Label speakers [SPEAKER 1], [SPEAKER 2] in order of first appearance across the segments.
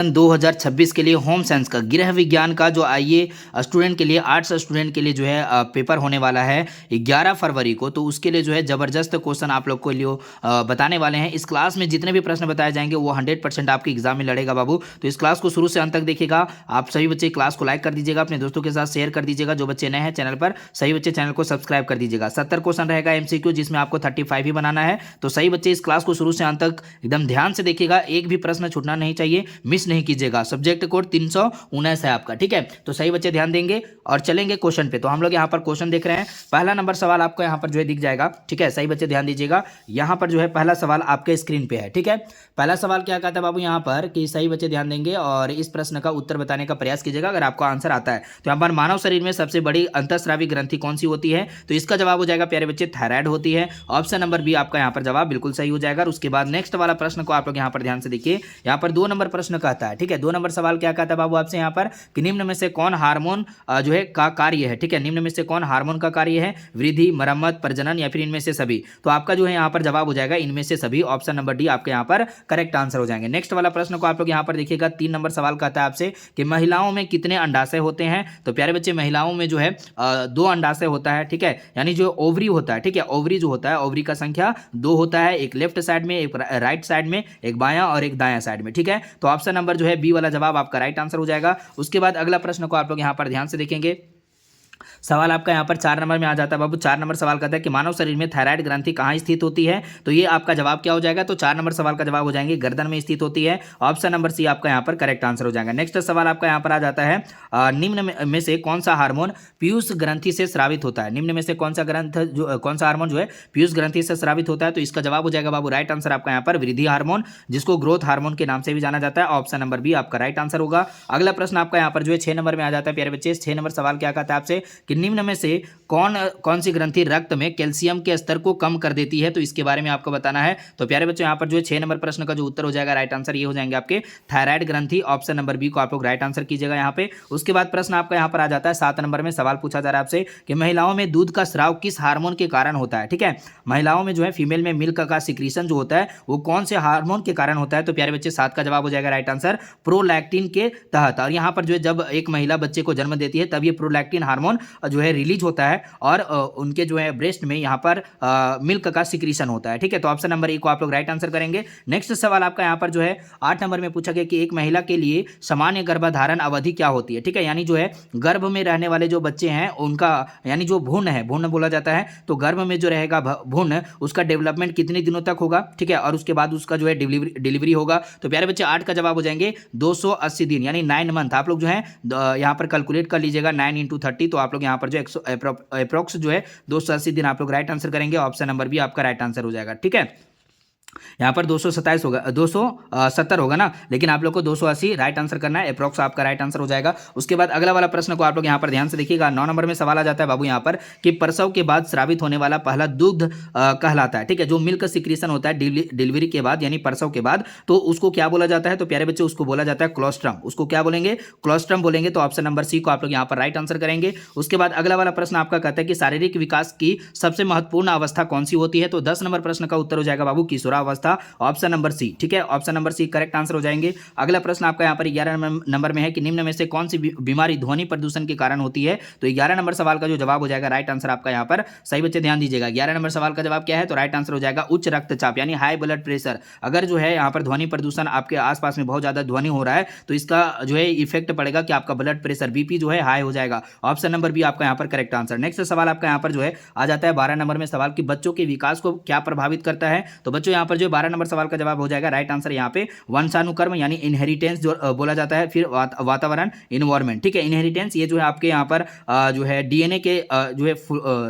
[SPEAKER 1] 2026 के लिए home science का गृह विज्ञान का जो आईए स्टूडेंट के लिए, आर्ट्स स्टूडेंट के लिए जो है पेपर होने वाला है 11 फरवरी को। तो उसके लिए जो है ज़बरदस्त क्वेश्चन आप लोग को लिए बताने वाले हैं। इस क्लास में जितने भी प्रश्न बताए जाएंगे वो 100% आपके एग्जाम में लड़ेगा बाबू। तो इस क्लास को शुरू से अंत तक देखिएगा। आप सभी बच्चे क्लास को लाइक कर दीजिएगा, अपने दोस्तों के साथ शेयर कर दीजिएगा। जो बच्चे नए हैं चैनल पर, सही बच्चे चैनल को सब्सक्राइब कर दीजिएगा। 70 क्वेश्चन रहेगा MCQ, जिसमें आपको 35 ही बनाना है। तो सही बच्चे इस क्लास को शुरू से अंत तक एकदम ध्यान से देखिएगा, एक भी प्रश्न छूटना नहीं चाहिए, मिस नहीं कीजिएगा। सब्जेक्ट कोड 319 है आपका, ठीक है। तो सही बच्चे ध्यान देंगे और चलेंगे क्वेश्चन पे। तो हम लोग यहाँ पर क्वेश्चन देख रहे हैं। पहला नंबर सवाल आपको यहाँ पर जो है दिख जाएगा, ठीक है। सही बच्चे ध्यान दीजिएगा, यहाँ पर जो है पहला सवाल आपके स्क्रीन पे है, ठीक है। पहला सवाल क्या कहता है बाबू यहाँ पर, कि सही बच्चे ध्यान देंगे और इस प्रश्न का उत्तर बताने का प्रयास कीजिएगा अगर आपको आंसर आता है। तो यहाँ पर मानव शरीर में सबसे बड़ी अंतःस्रावी ग्रंथि कौन सी होती है? तो इसका जवाब हो जाएगा प्यारे बच्चे थायराइड होती है। ऑप्शन नंबर बी आपका यहाँ पर जवाब बिल्कुल सही हो जाएगा। उसके बाद नेक्स्ट वाला प्रश्न को आप लोग यहाँ पर ध्यान से देखिए। यहाँ पर 2 नंबर प्रश्न कहता है, ठीक है। 2 नंबर सवाल क्या कहता है बाबू आपसे यहाँ पर, कि निम्न में से कौन हार्मोन जो है का कार्य है, ठीक है। निम्न में से कौन हार्मोन का कार्य है? वृद्धि, मरम्मत, प्रजनन या फिर इनमें से सभी? तो आपका जो है यहाँ पर जवाब हो जाएगा इनमें से सभी। ऑप्शन नंबर डी आपके यहाँ पर करेक्ट आंसर हो जाएंगे। नेक्स्ट वाला प्रश्न को आप लोग यहाँ पर देखिएगा। 3 नंबर सवाल कहता है आपसे कि महिलाओं में कितने अंडाशय होते हैं? तो प्यारे बच्चे महिलाओं में जो है 2 अंडाशय होता है, ठीक है। यानी जो ओवरी होता है, ठीक है, ओवरी जो होता है, ओवरी का संख्या 2 होता है, एक लेफ्ट साइड में, एक राइट साइड में, एक बायां और एक दायां साइड में, ठीक है। तो ऑप्शन नंबर जो है बी वाला जवाब आपका राइट आंसर हो जाएगा। उसके बाद अगला प्रश्न को आप लोग यहाँ पर ध्यान से देखेंगे। सवाल आपका यहाँ पर 4 नंबर में आ जाता है बाबू। 4 नंबर सवाल कहता है कि मानव शरीर में थायराइड ग्रंथि कहाँ स्थित होती है? तो ये आपका जवाब क्या हो जाएगा? तो 4 नंबर सवाल का जवाब हो जाएंगे गर्दन में स्थित होती है। ऑप्शन नंबर सी आपका यहाँ पर करेक्ट आंसर हो जाएगा। नेक्स्ट सवाल आपका यहाँ पर आ जाता है, निम्न में से कौन सा हार्मोन पीयूष ग्रंथि से स्रावित होता है? निम्न में से कौन सा कौन सा हार्मोन जो है पीयूष ग्रंथि से स्रावित होता है? तो इसका जवाब हो जाएगा बाबू राइट आंसर आपका यहाँ पर वृद्धि हार्मोन, जिसको ग्रोथ हार्मोन के नाम से भी जाना जाता है। ऑप्शन नंबर बी आपका राइट आंसर होगा। अगला प्रश्न आपका यहाँ पर जो है 6 नंबर में आ जाता है प्यारे बच्चे। 6 नंबर सवाल क्या कहता है आपसे, कि निम्न में से कौन सी ग्रंथि रक्त में कैल्शियम के स्तर को कम कर देती है? तो इसके बारे में आपको बताना है। तो प्यारे बच्चों यहाँ पर जो है 6 नंबर प्रश्न का जो उत्तर हो जाएगा राइट आंसर ये हो जाएंगे आपके थायराइड ग्रंथि। ऑप्शन नंबर बी को आप लोग राइट आंसर कीजिएगा यहाँ पे। उसके बाद प्रश्न आपका यहाँ पर आ जाता है 7 नंबर में। सवाल पूछा जा रहा है आपसे कि महिलाओं में दूध का स्राव किस हार्मोन के कारण होता है? ठीक है, महिलाओं में जो है फीमेल में मिल्क का सिक्रीशन जो होता है वो कौन से हार्मोन के कारण होता है? तो प्यारे बच्चे 7 का जवाब हो जाएगा राइट आंसर प्रोलैक्टिन के तहत। और यहाँ पर जो है जब एक महिला बच्चे को जन्म देती है तब ये प्रोलैक्टिन हार्मोन जो है रिलीज होता है और उनके जो है ब्रेस्ट में यहाँ पर मिल्क का सिक्रीशन होता है। ठीक है, तो ऑप्शन नंबर ए को आप लोग राइट आंसर करेंगे। नेक्स्ट सवाल आपका यहाँ पर जो है 8 नंबर में पूछा गया कि एक महिला के लिए सामान्य गर्भधारण अवधि क्या होती है? ठीक है, यानी जो है गर्भ में रहने वाले जो बच्चे हैं उनका यानी जो भ्रूण है, भ्रूण बोला जाता है, तो गर्भ में जो रहेगा भ्रूण उसका डेवलपमेंट कितने दिनों तक होगा? ठीक है, और उसके बाद उसका जो है डिलीवरी होगा। तो प्यारे बच्चे 8 का जवाब हो जाएंगे 280 दिन यानी 9 मंथ। आप लोग जो है यहाँ पर कैलकुलेट कर लीजिएगा 9 × 30, तो आप लोग यहाँ पर जो अप्रोक्स जो है 280 दिन आप लोग राइट आंसर करेंगे। ऑप्शन नंबर बी आपका राइट आंसर हो जाएगा। ठीक है, यहाँ पर 227 होगा, 270 होगा ना, लेकिन आप लोग को 280 राइट आंसर करना है। अप्रॉक्स आपका राइट आंसर हो जाएगा। उसके बाद अगला वाला प्रश्न को आप लोग यहाँ पर ध्यान से देखिएगा। 9 नंबर में सवाल आ जाता है बाबू यहाँ पर कि प्रसव के बाद स्रावित होने वाला पहला दूध कहलाता है। ठीक है, जो मिल्क सिक्रीशन होता है डिलीवरी के बाद यानी प्रसव के बाद, तो उसको क्या बोला जाता है? तो प्यारे बच्चे उसको बोला जाता है क्लोस्ट्रम। उसको क्या बोलेंगे? क्लोस्ट्रम बोलेंगे। तो ऑप्शन नंबर सी को आप लोग यहाँ पर राइट आंसर करेंगे। उसके बाद अगला वाला प्रश्न आपका कहता है कि शारीरिक विकास की सबसे महत्वपूर्ण अवस्था कौन सी होती है? तो 10 नंबर प्रश्न का उत्तर हो जाएगा बाबू किशोरावस्था। Option number C. ठीक है, option number C correct answer हो जाएंगे। अगला प्रश्न आपका यहाँ पर 11 नंबर में है कि निम्न में से कौन सी बीमारी ध्वनि प्रदूषण के कारण होती है? तो 11 नंबर सवाल का जो जवाब हो जाएगा राइट आंसर आपका यहाँ पर, सही बच्चे ध्यान दीजिएगा, 11 नंबर सवाल का जवाब क्या है? तो राइट आंसर हो जाएगा उच्च रक्तचाप यानी हाई ब्लड प्रेशर। अगर जो है यहाँ पर ध्वनि प्रदूषण आपके आसपास में बहुत ज्यादा ध्वनि हो रहा है तो इसका जो है इफेक्ट पड़ेगा कि आपका ब्लड प्रेशर बीपी जो है हाई हो जाएगा। ऑप्शन नंबर बी आपका यहाँ पर करेक्ट आंसर। नेक्स्ट सवाल आपका यहाँ पर जो है आ जाता है 12 नंबर में सवाल कि बच्चों के विकास को क्या प्रभावित करता है? तो बच्चों यहाँ पर जो 12 नंबर सवाल का जवाब हो जाएगा राइट आंसर यहाँ पे वंशानुक्रम यानी इनहेरिटेंस जो बोला जाता है, फिर वातावरण इन्वायरमेंट। ठीक है, इनहेरिटेंस ये जो है आपके यहाँ पर जो है डीएनए के जो है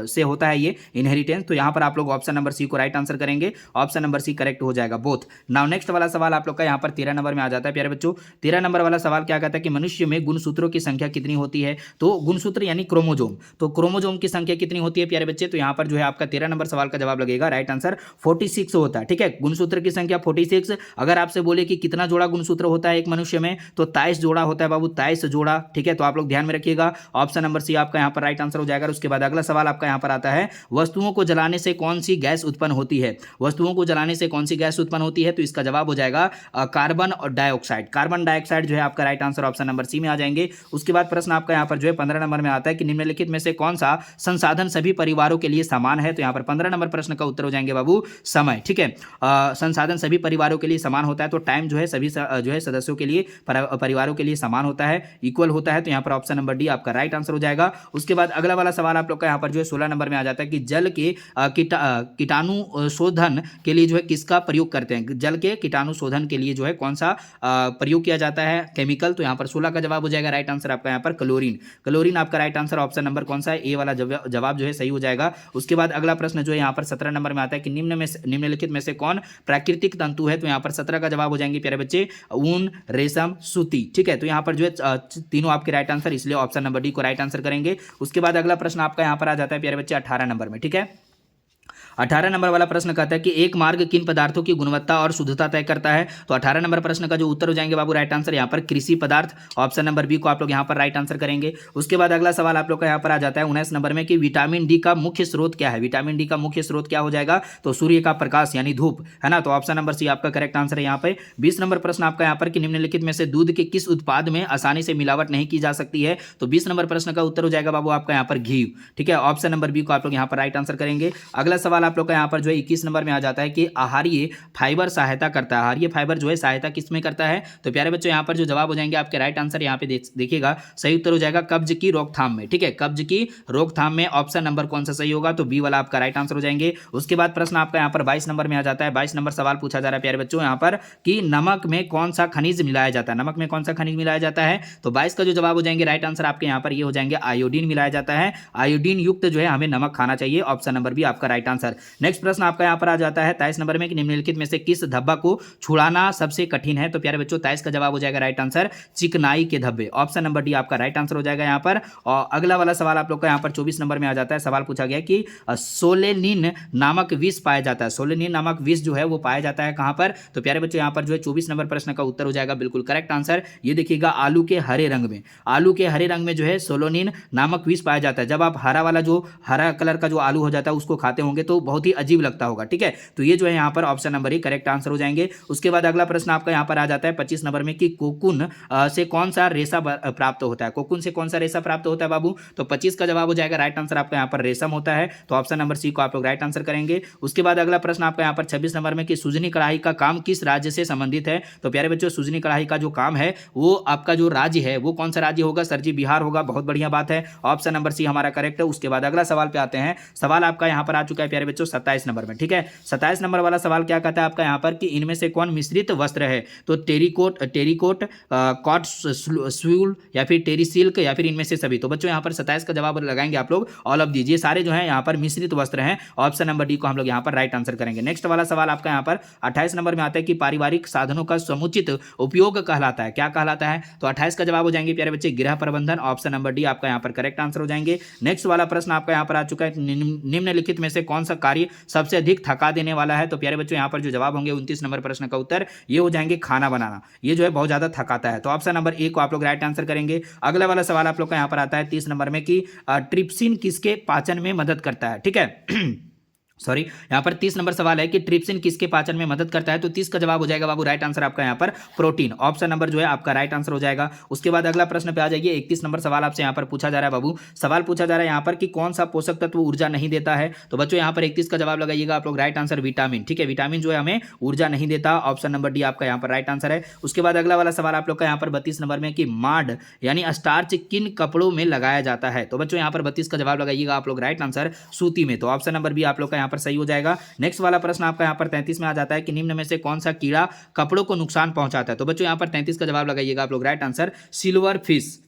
[SPEAKER 1] से होता है ये इनहेरिटेंस। तो यहाँ पर आप लोग ऑप्शन नंबर सी को राइट आंसर करेंगे। ऑप्शन नंबर सी करेक्ट हो जाएगा बोथ। नाउ नेक्स्ट वाला सवाल आप लोग का यहाँ पर 13 नंबर में आ जाता है प्यारे बच्चों। 13 नंबर वाला सवाल क्या कहता है कि मनुष्य में गुणसूत्रों की संख्या कितनी होती है? तो गुणसूत्र यानी क्रोमोजोम, तो क्रोमोजोम की संख्या कितनी होती है प्यारे बच्चे? तो यहाँ पर जो है आपका 13 नंबर सवाल का जवाब लगेगा राइट आंसर 46 होता है। ठीक है, गुणसूत्र की संख्या 46। अगर आपसे बोले कि कितना जोड़ा गुणसूत्र होता है एक मनुष्य में, तो 23 जोड़ा होता है बाबू, 23 जोड़ा। ठीक है, तो आप लोग ध्यान में रखिएगा, ऑप्शन नंबर सी आपका यहाँ पर राइट आंसर हो जाएगा। उसके बाद अगला सवाल आपका यहाँ पर आता है, वस्तुओं को जलाने से कौन सी गैस उत्पन्न होती है? वस्तुओं को जलाने से कौन सी गैस उत्पन्न होती है? तो इसका जवाब हो जाएगा कार्बन और डाइऑक्साइड। कार्बन डाइऑक्साइड जो है आपका right answer option number C में आ जाएंगे। उसके बाद प्रश्न आपका यहाँ पर जो है 15 नंबर में आता है कि निम्नलिखित में से कौन सा संसाधन सभी परिवारों के लिए समान है? तो यहाँ पर 15 नंबर प्रश्न का उत्तर हो जाएंगे बाबू समय। ठीक है, संसाधन सभी परिवारों के लिए समान होता है, तो टाइम जो है सभी जो है सदस्यों के लिए, परिवारों के लिए समान होता है, इक्वल होता है, तो यहाँ पर ऑप्शन नंबर डी आपका राइट आंसर हो जाएगा। उसके बाद अगला वाला सवाल आप लोग का यहाँ पर जो है 16 नंबर में आ जाता है कि जल के कीटाणु शोधन के लिए जो है किसका प्रयोग करते हैं? जल के कीटाणु शोधन के लिए जो है कौन सा प्रयोग किया जाता है केमिकल? तो यहाँ पर 16 का जवाब हो जाएगा राइट आंसर आपका यहाँ पर क्लोरीन। क्लोरीन आपका राइट आंसर, ऑप्शन नंबर कौन सा है? ए वाला जवाब जो है सही हो जाएगा। उसके बाद अगला प्रश्न जो है यहाँ पर 17 नंबर में आता है कि निम्नलिखित में से कौन प्राकृतिक तंतु है? तो यहाँ पर 17 का जवाब हो जाएंगे प्यारे बच्चे ऊन, रेशम, सूती। ठीक है, तो यहाँ पर जो है तीनों आपके राइट आंसर, इसलिए ऑप्शन नंबर डी को राइट आंसर करेंगे। उसके बाद अगला प्रश्न आपका यहाँ पर आ जाता है प्यारे बच्चे 18 नंबर में। ठीक है, 18 नंबर वाला प्रश्न कहता है कि एक मार्ग किन पदार्थों की गुणवत्ता और शुद्धता तय करता है? तो 18 नंबर प्रश्न का जो उत्तर हो जाएंगे बाबू राइट आंसर यहाँ पर कृषि पदार्थ, ऑप्शन नंबर बी को आप लोग यहाँ पर राइट आंसर करेंगे। उसके बाद अगला सवाल आप लोग का यहाँ पर आ जाता है 19 नंबर में कि विटामिन डी का मुख्य स्रोत क्या है? विटामिन डी का मुख्य स्रोत क्या हो जाएगा? तो सूर्य का प्रकाश यानी धूप, है ना, तो ऑप्शन नंबर सी आपका करेक्ट आंसर है यहाँ पे। 20 नंबर प्रश्न आपका यहाँ पर कि निम्नलिखित में से दूध के किस उत्पाद में आसानी से मिलावट नहीं की जा सकती है? तो 20 नंबर प्रश्न का उत्तर हो जाएगा बाबू आपका यहाँ पर घी। ठीक है, ऑप्शन नंबर बी को आप लोग यहाँ पर राइट आंसर करेंगे। अगला सवाल आप लोग का यहाँ पर जो है 21 नंबर में आ जाता है कि आहारीय फाइबर सहायता करता है। आहारीय फाइबर जो है सहायता किस में करता है? तो प्यारे बच्चों यहाँ पर जो जवाब हो जाएंगे आपके राइट आंसर यहाँ पे देखिएगा, सही उत्तर हो जाएगा कब्ज की रोकथाम में। ठीक है, कब्ज की रोकथाम में ऑप्शन नंबर कौन सा सही होगा? तो बी वाला आपका राइट आंसर हो जाएंगे। उसके बाद प्रश्न आपका यहाँ पर 22 नंबर में आ जाता है। 22 नंबर सवाल पूछा जा रहा है प्यारे बच्चों यहाँ पर कि नमक में कौन सा खनिज मिलाया जाता है? नमक में कौन सा खनिज मिलाया जाता है? तो 22 का जो जवाब हो जाएंगे राइट आंसर आपके यहाँ पर ये हो जाएंगे आयोडीन मिलाया जाता है। आयोडीन युक्त जो है हमें नमक खाना चाहिए, ऑप्शन नंबर बी आपका राइट आंसर। नेक्स्ट प्रश्न आपका यहाँ पर आ जाता है 23 नंबर में कि निम्नलिखित में से किस धब्बा को छुड़ाना सबसे कठिन है? तो प्यारे बच्चों 23 का जवाब हो जाएगा राइट आंसर चिकनाई के धब्बे, ऑप्शन नंबर डी आपका राइट आंसर हो जाएगा यहाँ पर। और अगला वाला सवाल आप लोग का यहाँ पर 24 नंबर में आ जाता है। सवाल पूछा गया कि सोलेनिन नामक विष पाया जाता है। सोलेनिन नामक विष जो है वो पाया जाता है कहां पर? तो प्यारे बच्चों यहाँ पर जो है 24 नंबर प्रश्न का उत्तर हो जाएगा बिल्कुल करेक्ट आंसर। ये देखिएगा आलू के हरे रंग में, आलू के हरे रंग में जो है सोलोनिन नामक विष पाया जाता है। जब आप हरा वाला जो हरा कलर का जो आलू हो जाता है उसको खाते होंगे तो बहुत ही अजीब लगता होगा। ठीक है, तो ये जो है यहाँ पर ऑप्शन नंबर ही करेक्ट आंसर हो जाएंगे। उसके बाद अगला प्रश्न आपका यहाँ पर आ जाता है 25 नंबर में कि कोकून से कौन सा रेशा प्राप्त होता है? कोकून से कौन सा रेशा प्राप्त होता है बाबू? तो 25 का जवाब हो जाएगा राइट आंसर आपका यहाँ पर रेशम होता है, तो ऑप्शन नंबर सी को आप लोग राइट आंसर करेंगे। उसके बाद अगला प्रश्न आपका यहाँ पर 26 नंबर में कि सूजनी कढ़ाई का काम किस राज्य से संबंधित है? तो प्यारे बच्चों सूजनी कढ़ाई का जो काम है वो आपका जो राज्य है वो कौन सा राज्य होगा? सर जी बिहार होगा, बहुत बढ़िया बात है, ऑप्शन नंबर सी हमारा करेक्ट है। उसके बाद अगला सवाल पे आते हैं। सवाल आपका यहाँ पर आ चुका है प्यारे बच्चों 27 नंबर में। ठीक है, 27 नंबर वाला सवाल क्या कहता है आपका यहाँ पर कि इनमें से कौन मिश्रित वस्त्र है? तो टेरिकोट कॉट स्यूल या फिर टेरी सिल्क या फिर इनमें से सभी। तो बच्चों यहाँ पर 27 का जवाब लगाएंगे आप लोग ऑल ऑफ दीजिए, सारे जो है यहाँ पर मिश्रित वस्त्र हैं, ऑप्शन नंबर डी को हम लोग यहाँ पर राइट आंसर करेंगे। नेक्स्ट वाला सवाल आपका यहाँ पर 28 नंबर में आता है कि पारिवारिक साधनों का समुचित उपयोग कहलाता है, क्या कहलाता है? तो 28 का जवाब हो जाएंगे प्यारे बच्चे गृह प्रबंधन, ऑप्शन नंबर डी आपका यहाँ पर करेक्ट आंसर हो जाएंगे। नेक्स्ट वाला प्रश्न आपका यहाँ पर आ चुका है निम्नलिखित में से कौन सा कार्य सबसे अधिक थका देने वाला है? तो प्यारे बच्चों यहाँ पर जो जवाब होंगे 29 नंबर प्रश्न का उत्तर ये हो जाएंगे खाना बनाना, ये जो है बहुत ज्यादा थकाता है, तो ऑप्शन नंबर ए को आप लोग राइट आंसर करेंगे। अगला वाला सवाल आप लोग का यहाँ पर आता है 30 नंबर में कि ट्रिप्सिन किसके पाचन में मदद करता है? ठीक है सॉरी, यहाँ पर 30 नंबर सवाल है कि ट्रिप्सिन किसके पाचन में मदद करता है? तो 30 का जवाब हो जाएगा बाबू राइट आंसर आपका यहाँ पर प्रोटीन, ऑप्शन नंबर जो है आपका राइट आंसर हो जाएगा। उसके बाद अगला प्रश्न पे आ जाइए। 31 नंबर सवाल आपसे यहाँ पर पूछा जा रहा है बाबू, सवाल पूछा जा रहा है यहाँ पर कि कौन सा पोषक तत्व ऊर्जा नहीं देता है? तो बच्चों यहाँ पर 31 का जवाब लगाइएगा आप लोग राइट आंसर विटामिन। ठीक है, विटामिन जो है हमें ऊर्जा नहीं देता, ऑप्शन नंबर डी आपका यहाँ पर राइट आंसर है। उसके बाद अगला वाला सवाल आप लोग का यहाँ पर 32 नंबर में कि माड यानी स्टार्च किन कपड़ों में लगाया जाता है? तो बच्चों यहाँ पर 32 का जवाब लगाइएगा आप लोग राइट आंसर सूती में, तो ऑप्शन नंबर बी आप लोग का यहाँ पर सही हो जाएगा। नेक्स्ट वाला प्रश्न आपका यहाँ पर 33 में आ जाता है कि निम्न में से कौन सा कीड़ा कपड़ों को नुकसान पहुंचाता है? तो बच्चों यहाँ पर 33 का जवाब लगाइएगा आप लोग right answer silver fish,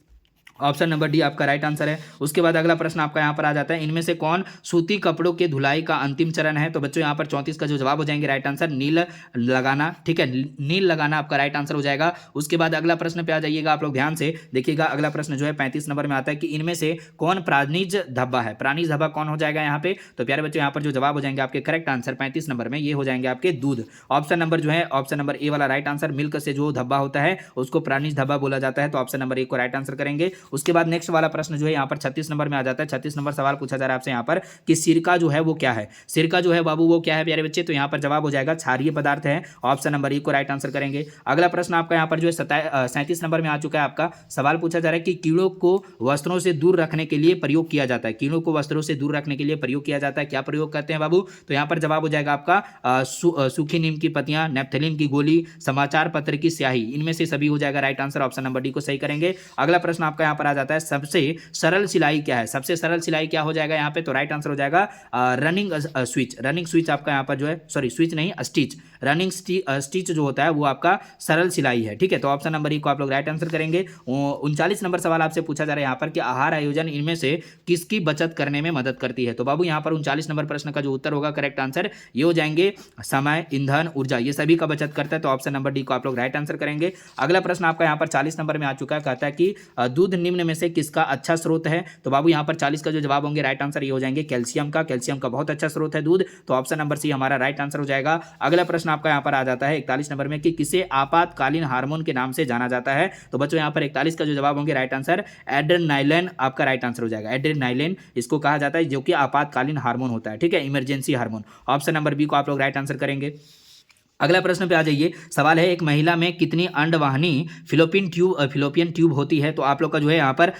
[SPEAKER 1] option number D आपका राइट आंसर है। उसके बाद अगला प्रश्न आपका यहाँ पर आ जाता है, इनमें से कौन सूती कपड़ों के धुलाई का अंतिम चरण है? तो बच्चों यहाँ पर 34 का जो जवाब हो जाएंगे राइट आंसर नील लगाना, ठीक है, नील लगाना आपका राइट आंसर हो जाएगा। उसके बाद अगला प्रश्न पे आ जाइएगा आप लोग, ध्यान से देखिएगा। अगला प्रश्न जो है 35 नंबर में आता है कि इनमें से कौन प्राणिज धब्बा है? प्राणिज धब्बा कौन हो जाएगा यहाँ पे? तो प्यारे बच्चों यहाँ पर जो जवाब हो जाएंगे आपके करेक्ट आंसर 35 नंबर में, ये हो जाएंगे आपके दूध। ऑप्शन नंबर जो है, ऑप्शन नंबर ए वाला राइट आंसर, मिल्क से जो धब्बा होता है उसको प्राणिज धब्बा बोला जाता है, तो ऑप्शन नंबर ए को राइट आंसर करेंगे। उसके बाद नेक्स्ट वाला प्रश्न जो है यहाँ पर 36 नंबर में आ जाता है। 36 नंबर सवाल पूछा जा रहा है आपसे यहाँ पर कि सिरका जो है वो क्या है? सिरका जो है बाबू वो क्या है प्यारे बच्चे? तो यहाँ पर जवाब हो जाएगा क्षारीय पदार्थ है, ऑप्शन नंबर ए को राइट आंसर करेंगे। अगला प्रश्न आपका यहाँ पर जो है 37 नंबर में आ चुका है। आपका सवाल पूछा जा रहा है कि कीड़ों को वस्त्रों से दूर रखने के लिए प्रयोग किया जाता है, कीड़ों को वस्त्रों से दूर रखने के लिए प्रयोग किया जाता है, क्या प्रयोग करते हैं बाबू? तो यहाँ पर जवाब हो जाएगा आपका सूखी नीम की पत्तियां, नेफ्थलीन की गोली, समाचार पत्र की स्याही, इनमें से सभी हो जाएगा right answer, option number D को सही करेंगे। अगला प्रश्न आपका यहाँ पर आ जाता है, सबसे सरल सिलाई क्या है? सबसे सरल सिलाई क्या हो जाएगा यहाँ पे? तो राइट आंसर हो जाएगा रनिंग स्विच। रनिंग स्विच आपका यहाँ पर जो है, सॉरी स्विच नहीं, स्टिच, रनिंग स्टिच जो होता है वो आपका सरल सिलाई है, ठीक है। तो ऑप्शन नंबर ई को आप लोग राइट आंसर करेंगे। 39 नंबर सवाल आपसे पूछा जा रहा है यहाँ पर कि आहार आयोजन इनमें से किसकी बचत करने में मदद करती है? तो बाबू यहाँ पर 39 नंबर प्रश्न का जो उत्तर होगा करेक्ट आंसर ये हो जाएंगे समय, ईंधन, ऊर्जा, ये सभी का बचत करता है, तो ऑप्शन नंबर डी को आप लोग राइट आंसर करेंगे। अगला प्रश्न आपका यहाँ पर 40 नंबर में आ चुका है, कहता है कि दूध निम्न में से किसका अच्छा स्रोत है? तो बाबू यहाँ पर 40 का जो जवाब होंगे राइट आंसर ये हो जाएंगे कैल्शियम का, कैल्शियम का बहुत अच्छा स्रोत है दूध, तो ऑप्शन नंबर सी हमारा राइट आंसर हो जाएगा। अगला प्रश्न आपका यहाँ पर आ जाता है 41 नंबर में कि किसे आपातकालीन हार्मोन के नाम से जाना जाता है? तो बच्चों यहाँ पर 41 का जो जवाब होंगे राइट आंसर एड्रेनालाइन आपका राइट आंसर हो जाएगा। एड्रेनालाइन इसको कहा जाता है जो कि आपातकालीन हार्मोन होता है, ठीक है, emergency hormone, option number B को आप लोग राइट आंसर करेंगे। अगला प्रश्न पे आ जाइए। सवाल है, एक महिला में कितनी अंडवाहिनी फिलोपियन ट्यूब होती है? तो आप लोग का जो है यहाँ पर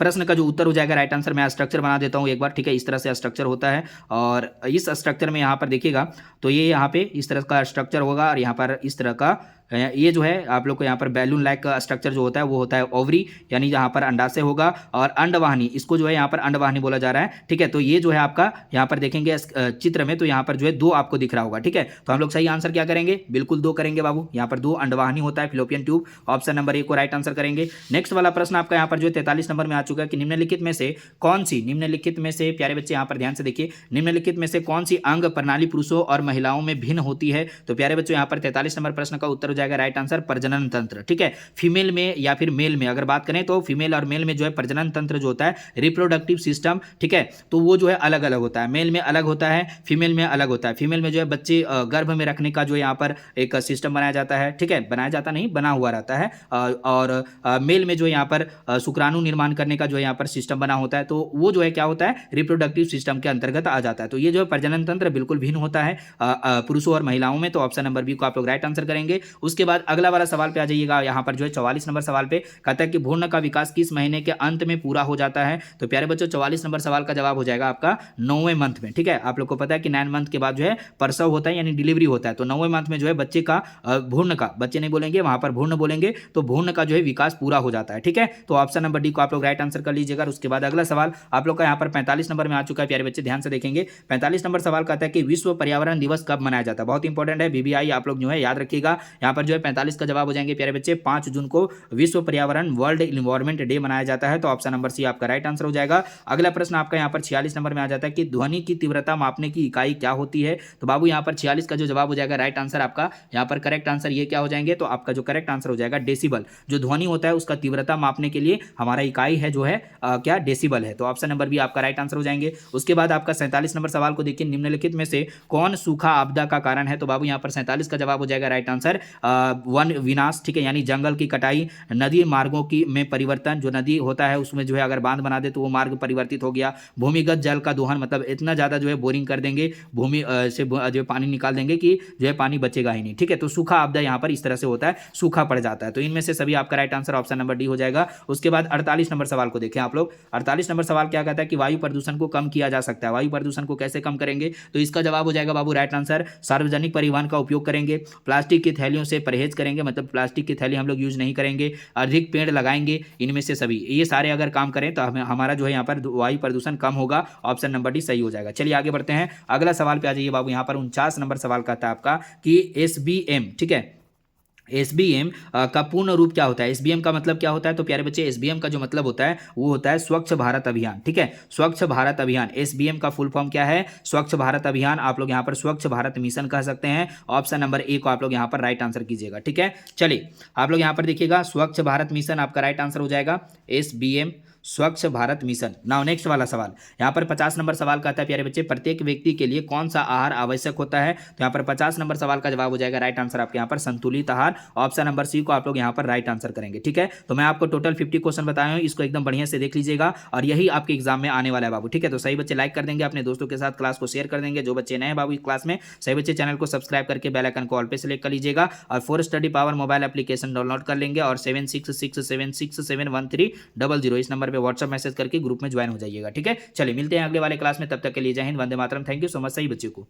[SPEAKER 1] प्रश्न का जो उत्तर हो जाएगा राइट आंसर, मैं स्ट्रक्चर बना देता हूँ एक बार, ठीक है, इस तरह से स्ट्रक्चर होता है और इस स्ट्रक्चर में यहाँ पर देखिएगा तो ये यहाँ पे इस तरह का स्ट्रक्चर होगा और यहाँ पर इस तरह का ये जो है आप लोग को यहाँ पर बैलून लाइक का स्ट्रक्चर जो होता है वो होता है ओवरी, यानी यहाँ पर अंडाशय होगा, और अंडवाहिनी इसको जो है यहाँ पर अंडवाहिनी बोला जा रहा है, ठीक है। तो ये जो है आपका यहाँ पर देखेंगे चित्र में तो यहाँ पर जो है 2 आपको दिख रहा होगा, ठीक है। तो हम लोग सही आंसर क्या करेंगे? बिल्कुल 2 करेंगे बाबू, यहाँ पर 2 अंडवाहिनी होता है fallopian tube, option number A को राइट आंसर करेंगे। नेक्स्ट वाला प्रश्न आपका यहाँ पर जो 43 नंबर में आ चुका है कि निम्नलिखित में से कौन सी, निम्नलिखित में से प्यारे बच्चे यहाँ पर ध्यान से देखिए, निम्नलिखित में से कौन सी अंग प्रणाली पुरुषों और महिलाओं में भिन्न होती है? तो प्यारे बच्चों यहाँ पर 43 नंबर प्रश्न का उत्तर हो जाएगा राइट आंसर प्रजनन तंत्र, ठीक है। फीमेल में या फिर मेल में अगर बात करें तो फीमेल और मेल में जो है प्रजनन तंत्र जो होता है रिप्रोडक्टिव सिस्टम, ठीक है, तो वो जो है अलग अलग होता है, मेल में अलग होता है, फीमेल में अलग होता है। फीमेल में जो है बच्चे गर्भ में रखने का जो यहाँ पर एक सिस्टम बनाया जाता है, ठीक है, बनाया जाता नहीं बना हुआ रहता है, और मेल में जो यहाँ पर शुक्राणु निर्माण करने का जो यहाँ पर सिस्टम बना होता है, तो वो जो है क्या होता है रिप्रोडक्टिव सिस्टम के अंतर्गत आ जाता है। तो ये जो है प्रजनन तंत्र बिल्कुल भिन्न होता है पुरुषों और महिलाओं में, तो ऑप्शन नंबर बी को आप लोग राइट आंसर करेंगे। उसके बाद अगला वाला सवाल पे आ जाइएगा, यहाँ पर जो है 44 नंबर सवाल पे कहता है कि भ्रूण का विकास किस महीने के अंत में पूरा हो जाता है? तो प्यारे बच्चों 44 नंबर सवाल का जवाब हो जाएगा आपका 9वें मंथ में, ठीक है। आप लोग को पता है कि 9 मंथ के बाद जो है प्रसव होता है यानी डिलीवरी होता है, तो 9वें मंथ में जो है बच्चे का भ्रूण का, बच्चे नहीं बोलेंगे वहां पर भ्रूण बोलेंगे, तो भ्रूण का जो है विकास पूरा हो जाता है, ठीक है। तो ऑप्शन नंबर डी को आप लोग राइट आंसर कर लीजिएगा। उसके बाद अगला सवाल आप लोग का यहाँ पर 45 नंबर में आ चुका है, प्यारे बच्चे ध्यान से देखेंगे। 45 नंबर सवाल कहता है कि विश्व पर्यावरण दिवस कब मनाया जाता है? बहुत इंपॉर्टेंट है, बीबीआई आप लोग जो है याद रखिएगा। यहाँ पर जो है 45 का जवाब हो जाएंगे प्यारे बच्चे 5 जून को विश्व पर्यावरण वर्ल्ड इन्वायरमेंट डे मनाया जाता है, तो ऑप्शन नंबर सी आपका राइट आंसर हो जाएगा। अगला प्रश्न आपका यहाँ पर 46 नंबर में आ जाता है कि ध्वनि की तीव्रता मापने की इकाई क्या होती है? तो बाबू यहाँ पर 46 का जो जवाब हो जाएगा राइट आंसर आपका यहाँ पर करेक्ट आंसर ये क्या हो जाएंगे? तो आपका जो करेक्ट आंसर हो जाएगा डेसिबल। जो ध्वनि होता है उसका तीव्रता मापने के लिए हमारा इकाई है जो है क्या डेसिबल है, तो ऑप्शन नंबर बी आपका राइट आंसर हो जाएंगे। उसके बाद आपका 47 नंबर सवाल को देखिए, निम्नलिखित में से कौन सूखा आपदा का कारण है? तो बाबू यहाँ पर 47 का जवाब हो जाएगा राइट आंसर वन विनाश, ठीक है, यानी जंगल की कटाई, नदी मार्गों की में परिवर्तन, जो नदी होता है उसमें जो है अगर बांध बना दे तो वो मार्ग परिवर्तित हो गया, भूमिगत जल का दोहन, मतलब इतना ज़्यादा जो है बोरिंग कर देंगे भूमि से जो पानी निकाल देंगे कि जो है पानी बचेगा ही नहीं, ठीक है। तो सूखा आपदा यहाँ पर इस तरह से होता है, सूखा पड़ जाता है, तो इनमें से सभी आपका right answer option number D हो जाएगा। उसके बाद 48 नंबर सवाल को देखें आप लोग। 48 नंबर सवाल क्या कहता है कि वायु प्रदूषण को कम किया जा सकता है। वायु प्रदूषण को कैसे कम करेंगे? तो इसका जवाब हो जाएगा बाबू राइट आंसर सार्वजनिक परिवहन का उपयोग करेंगे, प्लास्टिक की थैलियों से परहेज करेंगे, मतलब प्लास्टिक की थैली हम लोग यूज नहीं करेंगे, अधिक पेड़ लगाएंगे, इनमें से सभी ये सारे अगर काम करें तो हमारा जो है यहाँ पर वायु प्रदूषण कम होगा, ऑप्शन नंबर डी सही हो जाएगा। चलिए आगे बढ़ते हैं, अगला सवाल पे आ जाइए बाबू। यहाँ पर 49 नंबर सवाल कहता है आपका कि SBM, ठीक है, एसबीएम का पूर्ण रूप क्या होता है? एसबीएम का मतलब क्या होता है? तो प्यारे बच्चे एसबीएम का जो मतलब होता है वो होता है स्वच्छ भारत अभियान। ठीक है, स्वच्छ भारत अभियान, एसबीएम का फुल फॉर्म क्या है? स्वच्छ भारत अभियान। आप लोग यहाँ पर स्वच्छ भारत मिशन कह सकते हैं। ऑप्शन नंबर ए को आप लोग यहाँ पर राइट आंसर कीजिएगा। ठीक है, चलिए आप लोग यहाँ पर देखिएगा, स्वच्छ भारत मिशन आपका राइट आंसर हो जाएगा, एसबीएम स्वच्छ भारत मिशन। नाउ नेक्स्ट वाला सवाल, यहाँ पर 50 नंबर सवाल कहता है प्यारे बच्चे, प्रत्येक व्यक्ति के लिए कौन सा आहार आवश्यक होता है? तो यहाँ पर 50 नंबर सवाल का जवाब हो जाएगा राइट आंसर आपके यहाँ पर संतुलित आहार। ऑप्शन नंबर सी को आप लोग यहाँ पर राइट आंसर करेंगे। ठीक है, तो मैं आपको टोटल 50 क्वेश्चन बताया हूँ, इसको एकदम बढ़िया से देख लीजिएगा और यही आपके एग्जाम में आने वाला है बाबू। ठीक है, तो सही बच्चे लाइक कर देंगे, अपने दोस्तों के साथ क्लास को शेयर कर देंगे। जो बच्चे नए बाबू इस क्लास में, सही बच्चे चैनल को सब्सक्राइब करके बेल आइकन को ऑल पे सेलेक्ट कर लीजिएगा और for study power mobile application download कर लेंगे और 7667671300 इस नंबर पर व्हाट्सअप मैसेज करके ग्रुप में ज्वाइन हो जाइएगा। ठीक है, चलिए मिलते हैं अगले वाले क्लास में, तब तक के लिए जय Hind, Vande Mataram. Thank you so much सही बच्चों को।